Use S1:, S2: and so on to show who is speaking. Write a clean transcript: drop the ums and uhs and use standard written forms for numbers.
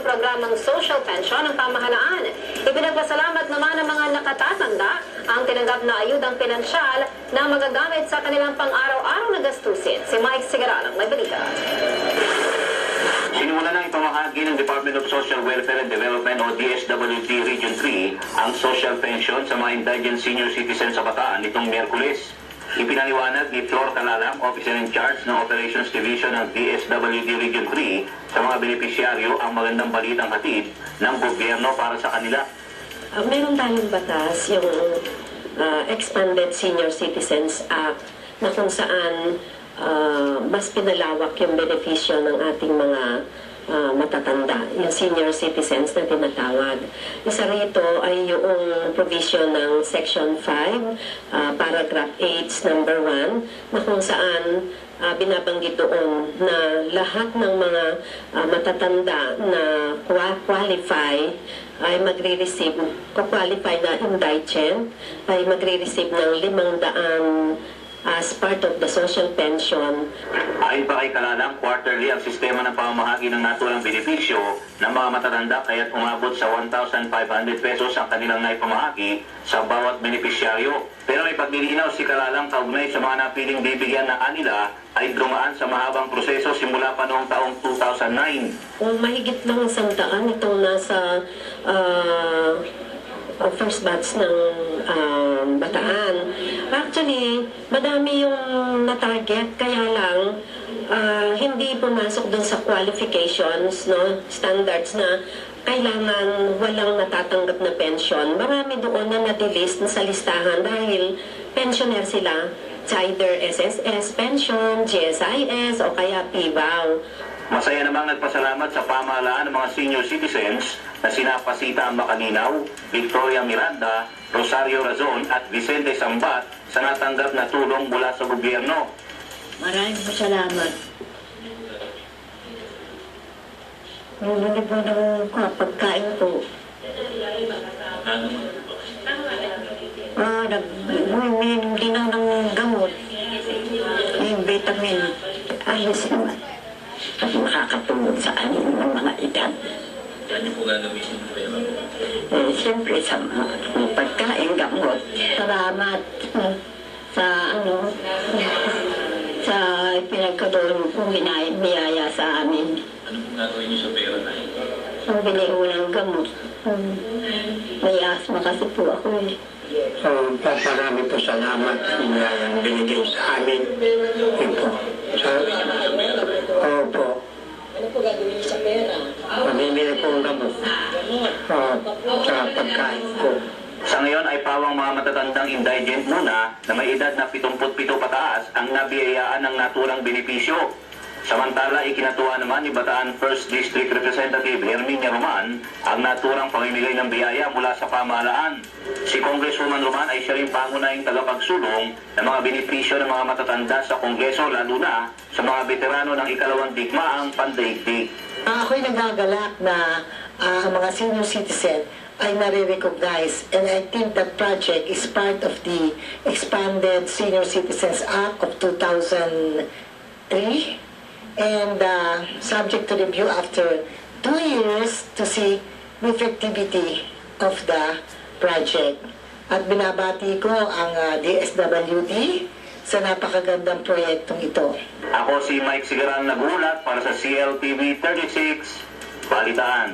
S1: programang social pension ng pamahalaan. Ipinagpasalamat naman ng mga nakatatanda ang tinanggap na ayudang pinansyal na magagamit sa kanilang pang-araw-araw na gastusin. Si Mike Sigaralang may balita.
S2: Sinimula na ipamahagi ng Department of Social Welfare and Development o DSWD Region 3 ang social pension sa mga indigent senior citizens sa Bataan nitong Miyerkules. Ipinaliwanag ni Flor Calalang, Officer in Charge ng Operations Division ng DSWD Region 3 sa mga benepisyaryo ang magandang balitang hatid ng gobyerno para sa kanila.
S3: Meron tayong batas, yung Expanded Senior Citizens Act, na kung saan mas pinalawak yung benepisyo ng ating mga matatanda, yung senior citizens na tinatawag. Isa rito ay yung provision ng Section 5, Paragraph 8, Number 1, na kung saan binabanggit doon na lahat ng mga matatanda na qualify ay magre-receive, qualify na indigent, ay magre-receive ng 500 as part of the social pension.
S2: Ayon pa kay Calalang, quarterly ang sistema ng pamamahagi ng naturang benepisyo ng mga matatanda kaya't umabot sa 1,500 pesos ang kanilang naipamahagi sa bawat benepisyaryo. Pero may paglilinaw si Calalang kaugnay sa mga napiling bibigyan na kanila ay dumaan sa mahabang proseso simula pa noong taong 2009.
S3: Kung mahigit lang 100 itong nasa first batch ng Bataan. Actually, madami yung na-target, kaya lang hindi pumasok dun sa qualifications, no, standards na kailangan walang natatanggap na pension. Marami doon na na-delist sa listahan dahil pensioner sila. It's either SSS pension, GSIS, o kaya PBAW.
S2: Masaya namang nagpasalamat sa pamahalaan ng mga senior citizens na sina Pasita Macaninaw, Victoria Miranda, Rosario Razon at Vicente Sambat sa natanggap na tulong mula sa gobyerno.
S4: Maraming salamat. Ngunit po ng pagkain ko. Nag-uminom din ako ng gamot. Yung vitamin. Ayos naman. At makakatulong sa amin ng mga edad.
S5: Ano po gagamitin mo pera?
S4: Siyempre sa mga pagkain, gamot. Salamat sa sa pinagkaroon kong biyaya sa amin.
S5: Ano po gagawin niyo sa pera na yun?
S4: Ang bili ko ng gamot. May asma kasi po ako eh.
S6: Paparami po salamat na binigay sa amin. Yun po. Opo.
S4: Ano po gagawin niyo sa pera?
S6: Mamimili po ang gamot. Sa pagkain ko.
S2: Sa ngayon ay pawang mga matatandang indigent muna na may edad na 77 pataas ang nabiyayaan ng naturang benepisyo. Samantala, ikinatuwa naman ni Bataan 1st District Representative Herminia Roman ang naturang pamimigay ng biyaya mula sa pamahalaan. Si Congresswoman Roman ay siya rin pangunahing tagapagsulong ng mga benepisyo ng mga matatanda sa Kongreso, lalo na sa mga veterano ng ikalawang digmaang pandaigdig.
S7: Ako'y nagagalak na ang mga senior citizen ay nare-recognize, and I think that project is part of the Expanded Senior Citizens Act of 2003 and subject to review after 2 years to see the effectivity of the project. At binabati ko ang DSWD sa napakagandang proyektong ito.
S2: Ako si Mike Sigarang nagulat para sa CLTV 36 Balitaan.